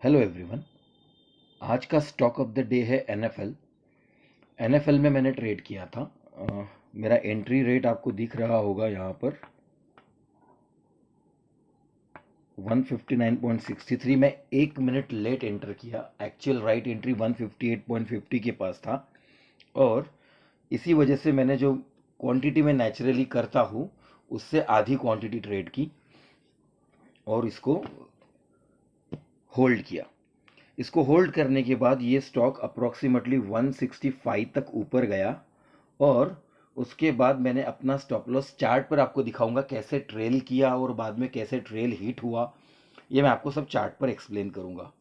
Hello everyone. आज का stock of the day है एनएफएल। एनएफएल में मैंने ट्रेड किया था। मेरा एंट्री रेट आपको दिख रहा होगा यहाँ पर 159.63। मैं 1 मिनट लेट एंटर किया। एक्चुअल राइट एंट्री 158.50 के पास था और इसी वजह से मैंने जो क्वांटिटी में नेचुरली करता हूँ उससे आधी क्वांटिटी ट्रेड की और इसको होल्ड किया। इसको होल्ड करने के बाद ये स्टॉक अप्रॉक्सीमेटली 165 तक ऊपर गया और उसके बाद मैंने अपना स्टॉप लॉस चार्ट पर आपको दिखाऊंगा कैसे ट्रेल किया और बाद में कैसे ट्रेल हिट हुआ। ये मैं आपको सब चार्ट पर एक्सप्लेन करूंगा।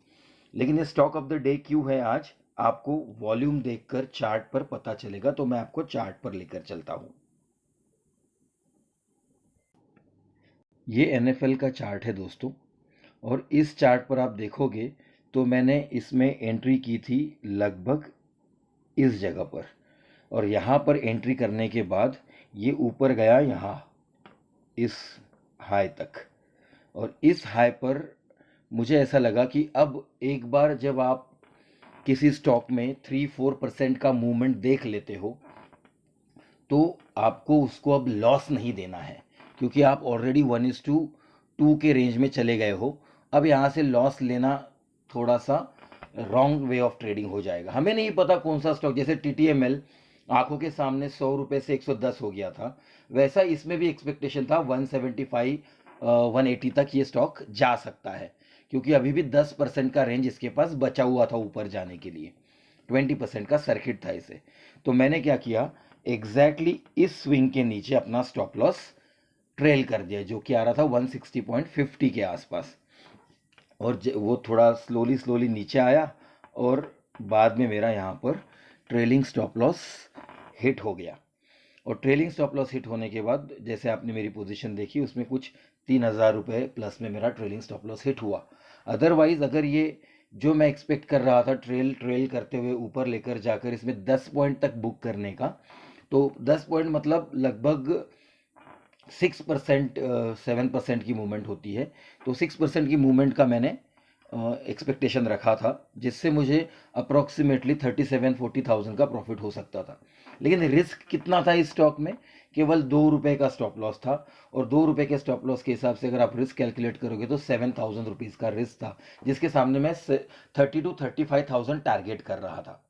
लेकिन ये स्टॉक ऑफ द डे क्यों है आज, आपको वॉल्यूम देखकर चार्ट पर पता चलेगा, तो मैं आपको चार्ट पर लेकर चलता हूं। ये एनएफएल का चार्ट है दोस्तों, और इस चार्ट पर आप देखोगे तो मैंने इसमें एंट्री की थी लगभग इस जगह पर, और यहाँ पर एंट्री करने के बाद ये ऊपर गया यहाँ इस हाई तक, और इस हाई पर मुझे ऐसा लगा कि अब एक बार जब आप किसी स्टॉक में 3-4% का मूवमेंट देख लेते हो तो आपको उसको अब लॉस नहीं देना है, क्योंकि आप ऑलरेडी 1:2 के रेंज में चले गए हो। अब यहाँ से लॉस लेना थोड़ा सा रॉन्ग वे ऑफ ट्रेडिंग हो जाएगा। हमें नहीं पता कौन सा स्टॉक, जैसे टीटीएमएल आंखों के सामने 100 रुपये से 110 हो गया था, वैसा इसमें भी एक्सपेक्टेशन था 175 180 तक ये स्टॉक जा सकता है, क्योंकि अभी भी 10% का रेंज इसके पास बचा हुआ था ऊपर जाने के लिए। 20% का सर्किट था इसे। तो मैंने क्या किया, एग्जैक्टली इस स्विंग के नीचे अपना स्टॉप लॉस ट्रेल कर दिया, जो कि आ रहा था 160.50 के आसपास, और वो थोड़ा स्लोली स्लोली नीचे आया और बाद में मेरा यहाँ पर ट्रेलिंग स्टॉप लॉस हिट हो गया। और ट्रेलिंग स्टॉप लॉस हिट होने के बाद जैसे आपने मेरी पोजीशन देखी, उसमें कुछ 3,000 रुपये प्लस में मेरा ट्रेलिंग स्टॉप लॉस हिट हुआ। अदरवाइज अगर ये जो मैं एक्सपेक्ट कर रहा था ट्रेल करते हुए ऊपर लेकर जाकर इसमें 10 पॉइंट तक बुक करने का, तो 10 पॉइंट मतलब लगभग 6% 7% की मूवमेंट होती है, तो 6% की मूवमेंट का मैंने एक्सपेक्टेशन रखा था, जिससे मुझे अप्रॉक्सीमेटली 37-40,000 का प्रॉफिट हो सकता था। लेकिन रिस्क कितना था इस स्टॉक में, केवल 2 रुपये का स्टॉप लॉस था, और 2 रुपये के स्टॉप लॉस के हिसाब से अगर आप रिस्क कैलकुलेट करोगे तो 7,000 रुपीज़ का रिस्क था, जिसके सामने मैं 30,000-35,000 टारगेट कर रहा था।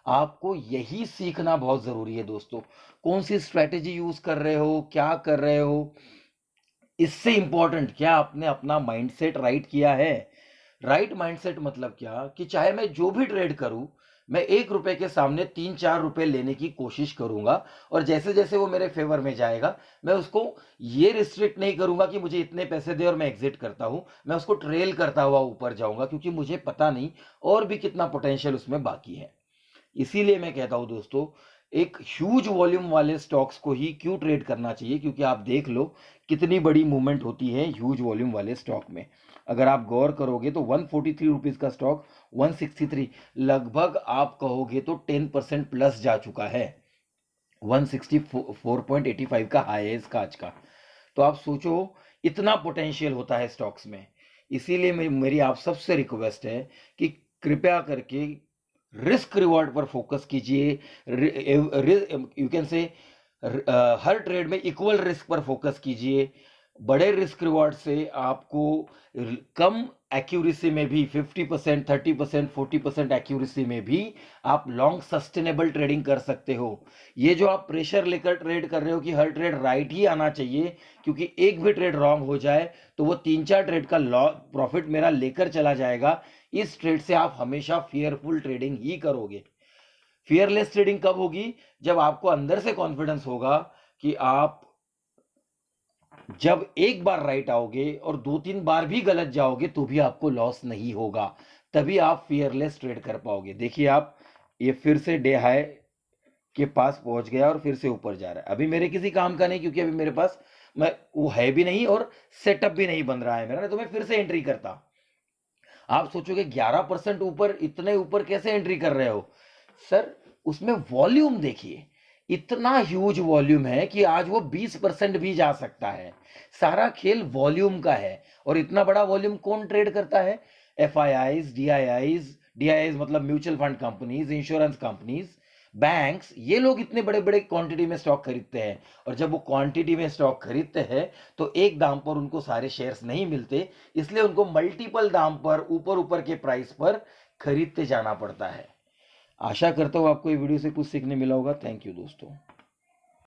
आपको यही सीखना बहुत ज़रूरी है दोस्तों। कौन सी स्ट्रैटेजी यूज़ कर रहे हो, क्या कर रहे हो, इससे इंपॉर्टेंट क्या आपने अपना माइंडसेट राइट किया है। राइट माइंडसेट मतलब क्या, कि चाहे मैं जो भी ट्रेड करूं, मैं 1 रुपए के सामने 3-4 रुपए लेने की कोशिश करूंगा, और जैसे जैसे वो मेरे फेवर में जाएगा मैं उसको ये रिस्ट्रिक्ट नहीं करूंगा कि मुझे इतने पैसे दे और मैं एग्जिट करता हूं। मैं उसको ट्रेल करता हुआ ऊपर जाऊंगा, क्योंकि मुझे पता नहीं और भी कितना पोटेंशियल उसमें बाकी है। इसीलिए मैं कहता हूं दोस्तों, एक ह्यूज वॉल्यूम वाले स्टॉक्स को ही क्यों ट्रेड करना चाहिए, क्योंकि आप देख लो कितनी बड़ी मूवमेंट होती है ह्यूज वॉल्यूम वाले स्टॉक में। अगर आप गौर करोगे तो 143 रुपीज का स्टॉक 163, लगभग आप कहोगे तो 10% प्लस जा चुका है। 164.85 का हाई है इसका आज का। तो आप सोचो इतना पोटेंशियल होता है स्टॉक्स में। इसीलिए मेरी आप सबसे रिक्वेस्ट है कि कृपया करके रिस्क रिवॉर्ड पर फोकस कीजिए। You can say her trade में इक्वल रिस्क पर फोकस कीजिए। बड़े रिस्क रिवॉर्ड से आपको कम एक्यूरेसी में भी 50%, 30%, 40% एक्यूरेसी में भी आप लॉन्ग सस्टेनेबल ट्रेडिंग कर सकते हो। ये जो आप प्रेशर लेकर ट्रेड कर रहे हो कि हर ट्रेड राइट ही आना चाहिए, क्योंकि एक भी ट्रेड रॉन्ग हो जाए तो वो 3-4 ट्रेड का प्रॉफिट मेरा लेकर चला जाएगा। इस ट्रेड से आप हमेशा फियरफुल ट्रेडिंग ही करोगे। फियरलेस ट्रेडिंग कब होगी, जब आपको अंदर से कॉन्फिडेंस होगा कि आप जब एक बार राइट आओगे और 2-3 बार भी गलत जाओगे तो भी आपको लॉस नहीं होगा, तभी आप फियरलेस ट्रेड कर पाओगे। देखिए आप, ये फिर से डे हाई के पास पहुंच गया और फिर से ऊपर जा रहा है। अभी मेरे किसी काम का नहीं, क्योंकि अभी मेरे पास मैं वो है भी नहीं और सेटअप भी नहीं बन रहा है मेरा, तो मैं फिर से एंट्री करता। आप सोचोगे 11% ऊपर, इतने ऊपर कैसे एंट्री कर रहे हो सर। उसमें वॉल्यूम देखिए, इतना ह्यूज वॉल्यूम है कि आज वो 20% भी जा सकता है। सारा खेल वॉल्यूम का है, और इतना बड़ा वॉल्यूम कौन ट्रेड करता है, FIIs, DIIs, DIIs मतलब mutual fund companies, insurance companies, banks, ये लोग इतने बड़े बड़े क्वांटिटी में स्टॉक खरीदते हैं। और जब वो क्वांटिटी में स्टॉक खरीदते हैं तो एक दाम पर उनको सारे शेयर्स नहीं मिलते, इसलिए उनको मल्टीपल दाम पर, ऊपर ऊपर के प्राइस पर खरीदते जाना पड़ता है। आशा करता हूँ आपको ये वीडियो से कुछ सीखने मिला होगा। थैंक यू दोस्तों।